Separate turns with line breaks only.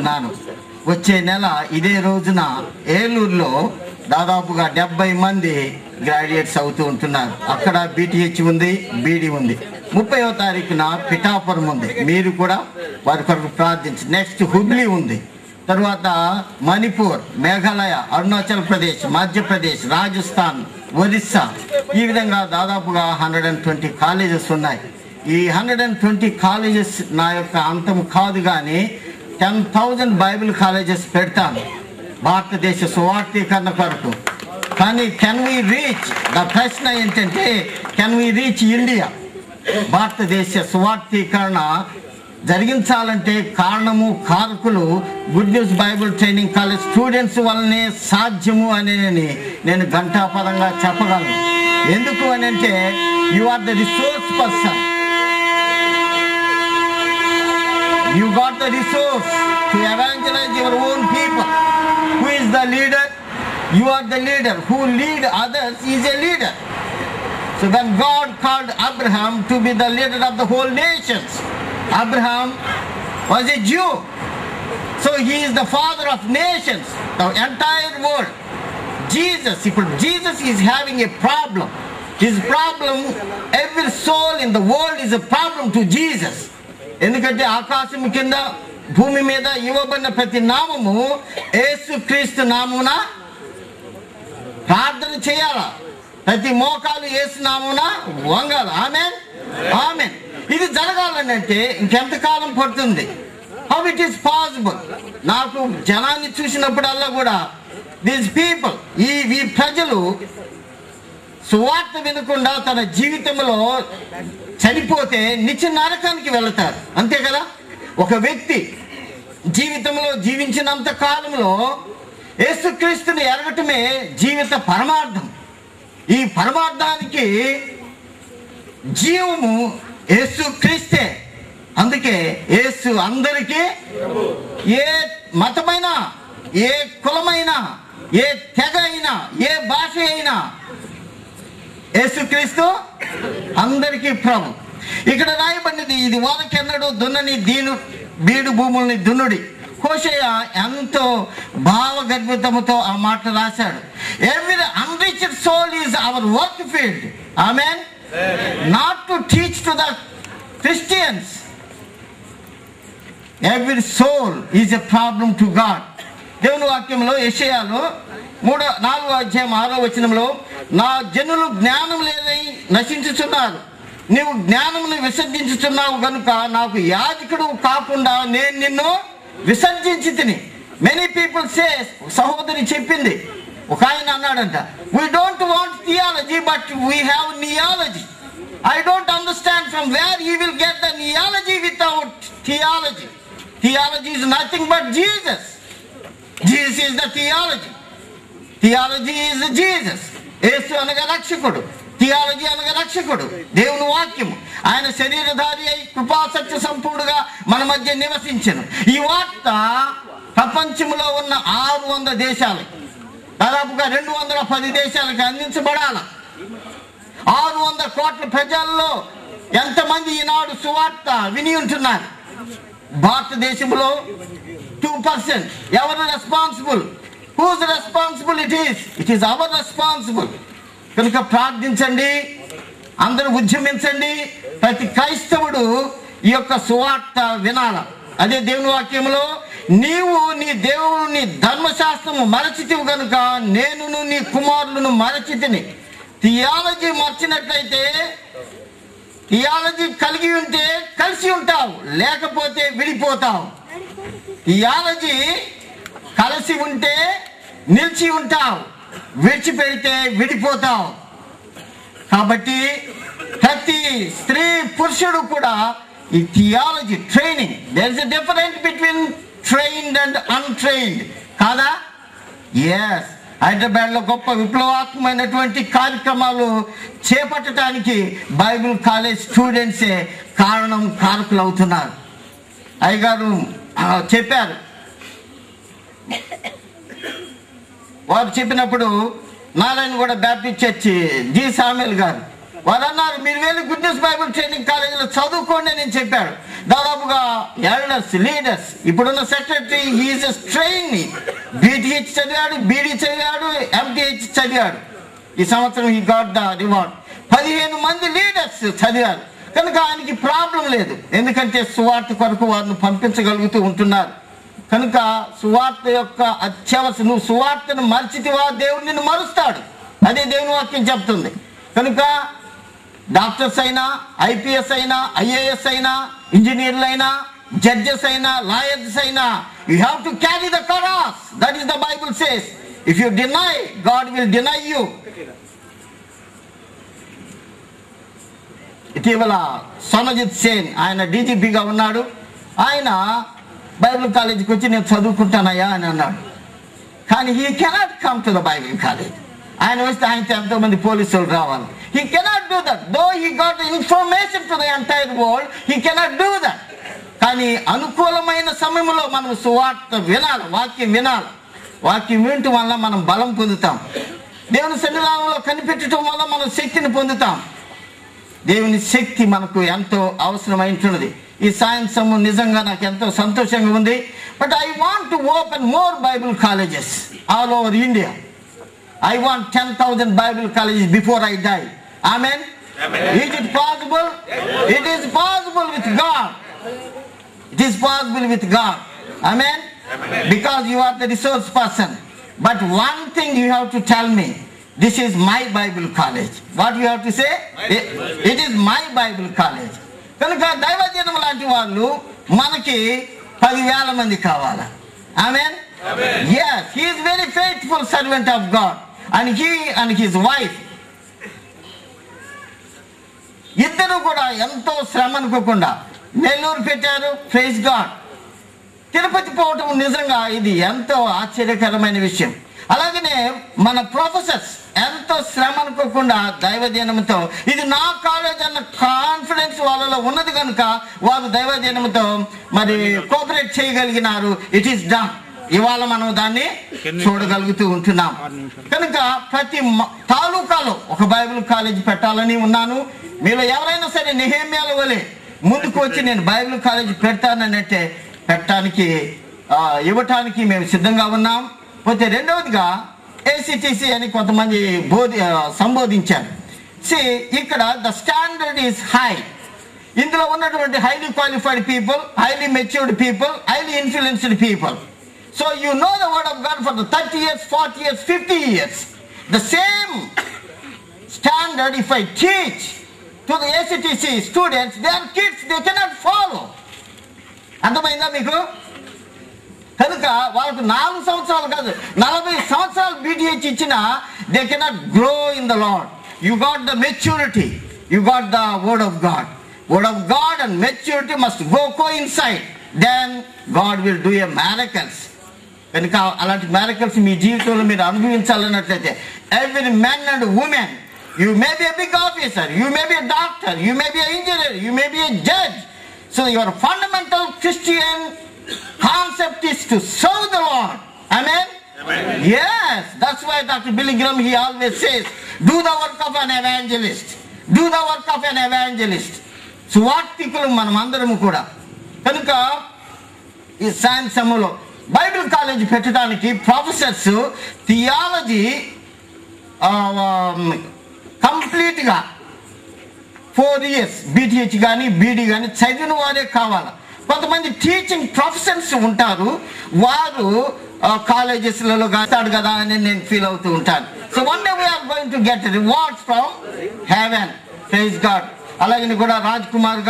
కోరుకుంటున్నాను. వచ్చే నెల ఇదే రోజున ఏలూరులో దాదాపుగా 70 మంది గ్రాడ్యుయేట్స్ అవుతూ ఉంటున్నారు. అక్కడ BTH ఉంది, BD ఉంది. 30వ తారీఖున పిఠాపురం ఉంది. మీరు కూడా వారి కొరకు ప్రార్థించి. నెక్స్ట్ హుబ్లీ ఉంది, తర్వాత మణిపూర్, మేఘాలయ, అరుణాచల్ ప్రదేశ్, మధ్యప్రదేశ్, రాజస్థాన్, ఒరిస్సా, ఈ విధంగా దాదాపుగా 120 కాలేజెస్ ఉన్నాయి. ఈ 120 కాలేజెస్ నా యొక్క అంతం కాదు, కానీ 10,000 బైబిల్ కాలేజెస్ పెడతాను భారతదేశ సువార్థీకరణ కొరకు. కానీ కెన్ వి రీచ్, ద ప్రశ్న ఏంటంటే కెన్ వి రీచ్ ఇండియా? భారతదేశ సువార్థీకరణ జరిగించాలంటే కారణము, కారకులు good news Bible training college students వల్లనే సాధ్యము అని నేను ఘంటాపదంగా చెప్పగలను. ఎందుకు అని అంటే you are the resource person. You got the resource to evangelize your own people. Who is the leader? You are the leader. Who lead others is a leader. So then God called Abraham to be the leader of the whole nations. Abraham was a Jew. So he is the father of nations, the entire world. Jesus is having a problem. His problem, every soul in the world is a problem to Jesus. ఎందుకంటే ఆకాశం కింద భూమి మీద ఇవ్వబడిన ప్రతి నామము యేసుక్రీస్తు నామమున ప్రార్థన చేయాలా, ప్రతి మోకాలు యేసు నామమున వంగాల. ఆమేన్, ఆమేన్. ఇది జరగాలని అంటే ఇంకెంతకాలం పడుతుంది? How it is possible? నాకు జనాన్ని చూసినప్పుడల్లా కూడా దీస్ పీపుల్, ఈ ప్రజలు సువార్త వినకుండా తన జీవితంలో చనిపోతే నిత్య నరకానికి వెళతారు, అంతే కదా? ఒక వ్యక్తి జీవితంలో జీవించినంత కాలంలో యేసుక్రీస్తుని ఎరగటమే జీవిత పరమార్థం. ఈ పరమార్థానికి జీవము యేసుక్రీస్తే. అందుకే యేసు అందరికీ, ఏ మతమైనా, ఏ కులమైనా, ఏ తెగ అయినా, ఏ భాష అయినా యేసుక్రీస్తు అందరికీ ప్రభు. ఇక్కడ రాయబడినది, ఇది వానకెన్నడు దున్నని బీడు భూముల్ని దున్నుడి. హోషేయ ఎంతో భావగర్భితముతో ఆ మాట రాశాడు. Every unreached soul is our work field. Amen. Not to teach to the Christians. Every soul is a problem to God. దేవుని వాక్యంలో యెషయాలో 4వ అధ్యాయం 6వ వచనంలో, నా జనులు జ్ఞానం లేదని నశించుచున్నారు, నీవు జ్ఞానమును విసర్జించుచున్నావు గనుక నాకు యాజకుడు కాకుండా నేను నిన్ను విసర్జించి తిని. మెనీ పీపుల్ సే, సహోదరి చెప్పింది, ఒక ఆయన అన్నాడంట, we don't want theology but we have neology. I don't understand from where you will get the neology without theology. Theology is nothing but Jesus. Jesus is the theology. Theology is Jesus. Yesu అనగా రక్షకుడు, theology అనగా రక్షకుడు, దేవుని వాక్యము. ఆయన శరీరధారి అయి కృపా సత్య సంపూర్ణుగా మన మధ్య నివసించెను. ఈ వార్త ప్రపంచంలో ఉన్న 600 దేశాలు, దాదాపుగా 210 దేశాలకు అందించబడాల. 600 కోట్ల ప్రజల్లో ఎంతమంది ఈనాడు సువార్త విని ఉంటున్నారు? భారతదేశంలో 2%. ఎవరు responsible? Whose responsible it is? It is our responsible. కనుక ప్రార్థించండి, అందరూ ఉద్యమించండి. ప్రతి క్రైస్తవుడు ఈ యొక్క సువార్త వినాల. అదే దేవుని వాక్యంలో, నీవు నీ దేవుని ధర్మశాస్త్రము మరచితివి కనుక నేనును నీ కుమారులను మరచితిని. థియాలజీ మర్చినట్లయితే, థియాలజీ కలిగి ఉంటే కలిసి ఉంటావు, లేకపోతే విడిపోతావు. థియాలజీ కలిసి ఉంటే నిలిచి ఉంటావు, విడిచిపెడితే విడిపోతావు. కాబట్టి ప్రతి స్త్రీ పురుషుడు కూడా ఈ theology training, there is a difference between trained and untrained, కాదా? ఎస్. హైదరాబాద్లో గొప్ప విప్లవాత్మకమైనటువంటి కార్యక్రమాలు చేపట్టడానికి బైబిల్ కాలేజ్ స్టూడెంట్సే కారకులు అవుతున్నారు. అయ్యగారు చెప్పారు, వారు చెప్పినప్పుడు Narayanguda Baptist church G Samuel గారు వారు అన్నారు, మీరు వెళ్ళి గుడ్ న్యూస్ బైబిల్ ట్రైనింగ్ కాలేజీలో చదువుకోండి అని చెప్పాడు. దాదాపుగా ఎల్డర్స్, లీడర్స్, ఇప్పుడున్న సెక్రటరీ ఈజ్ ట్రైనింగ్, BTH చదివాడు, BD చదివాడు, MTH చదివాడు. ఈ సంవత్సరం ఈ గాట్ ద రివార్డ్. 15 మంది లీడర్స్ చదివారు. కనుక ఆయనకి ప్రాబ్లం లేదు, ఎందుకంటే సువార్త కొరకు వారిని పంపించగలుగుతూ ఉంటున్నారు. కనుక సువార్త యొక్క అత్యవసరం, నువ్వు సువార్తను మర్చితివా దేవుడు నిన్ను మరుస్తాడు. అదే దేవుని వాక్యం చెప్తుంది. కనుక డాక్టర్స్ అయినా, IPS అయినా, IAS అయినా, ఇంజనీర్లు అయినా, జడ్జెస్ అయినా, లాయర్స్ అయినా, you have to carry the cross. That is the Bible says. If you deny, God will deny you. ఇటీవల సోమజిత్ సేన్, ఆయన DGPగా ఉన్నాడు. ఆయన బైబిల్ కాలేజీకి వచ్చి నేను చదువుకుంటానయ్యా అని అన్నాడు. కానీ he cannot come to the Bible college. ఆయన వస్తే ఆయనతో ఎంతో మంది పోలీసులు రావాలి. He cannot do that. Though he got the information to the entire world, he cannot do that. కానీ అనుకూలమైన సమయంలో మనం సువార్త వినాలి, వాక్యం వినాలి. వాక్యం వినటం వల్ల మనం బలం పొందుతాం. దేవుని సన్నిధానంలో కనిపెట్టడం వల్ల మనం శక్తిని పొందుతాం. దేవుని శక్తి మనకు ఎంతో అవసరమైంటున్నది. ఈ సాయంత్రం నిజంగా నాకు ఎంతో సంతోషంగా ఉంది. But I want to open more Bible colleges all over India. I want 10,000 Bible colleges before I die. Amen? Amen. Is it possible? Yes. It is possible with God. It is possible with God. Amen? Amen. Because you are the resource person. But one thing you have to tell me. This is my Bible college. What you have to say? It is my Bible college. కనుక దైవజనం లాంటి వాళ్ళు మనకి 10,000 మంది కావాలా. Amen? Amen. Yes, he is very faithful servant of God. And he and his wife, ఇద్దరు కూడా ఎంతో శ్రమ అనుకోకుండా నెల్లూరు పెట్టారు. Praise God. తిరుపతి పోవటం నిజంగా ఇది ఎంతో ఆశ్చర్యకరమైన విషయం. అలాగనే మన ప్రొఫెసర్స్ ఎంతో శ్రమ అనుకోకుండా దైవజనంతో, ఇది నా కాలేజ్ అన్న కాన్ఫిడెన్స్ వాళ్ళలో ఉన్నది కనుక వారు దైవజనంతో మరి కోఆపరేట్ చేయగలిగినారు. It is done. ఇవాళ మనం దాన్ని చూడగలుగుతూ ఉంటున్నాం. కనుక ప్రతి తాలూకాలో ఒక బైబిల్ కాలేజ్ పెట్టాలని ఉన్నాను. మీలో ఎవరైనా సరే నెహెమ్యాల వలె ముందుకు వచ్చి నేను బైబిల్ కాలేజ్ పెడతానంటే పెట్టడానికి ఇవ్వటానికి మేము సిద్ధంగా ఉన్నాం. పోతే రెండవదిగా ACTC అని కొంతమంది సంబోధించారు. ఇక్కడ ద స్టాండర్డ్ ఈస్ హై. ఇందులో ఉన్నటువంటి highly qualified people, highly matured people, highly influenced people. So you know the word of God for the 30 years, 40 years, 50 years. The same standard if I teach to the ACTC students, they are kids, they cannot follow. అర్థమైందా మీకు? కనుక వాళ్ళకు 4 సంవత్సరాలు కాదు 40 సంవత్సరాలు BTH ఇచ్చినా they cannot grow in the Lord. You got the maturity, you got the word of God. Word of God and maturity must go coincide. Then God will do a miracles. కనుక అలాంటి మ్యారకల్స్ మీ జీవితంలో మీరు అనుభవించాలన్నట్లయితే every men and women, you may be a big officer, you may be a doctor, you may be a engineer, you may be a judge. So your fundamental Christian concept is to serve the Lord. Amen. Yes, that's why Dr. Billy Graham, he always says, do the work of an evangelist. Do the work of an evangelist. సువార్తికులు మనం అందరము కూడా. కనుక ఈ సాయంత్రంలో Bible college పెట్టడానికి professors theology కంప్లీట్గా 4 years BTH కానీ BD కానీ చదివిన వారే కావాలి. కొంతమంది టీచింగ్ ప్రొఫెసర్స్ ఉంటారు, వారు కాలేజెస్లలో కాస్తాడు కదా అని నేను ఫీల్ అవుతూ ఉంటాను. So one day we are going to get rewards from heaven. Praise God. అలాగే కూడా రాజ్ కుమార్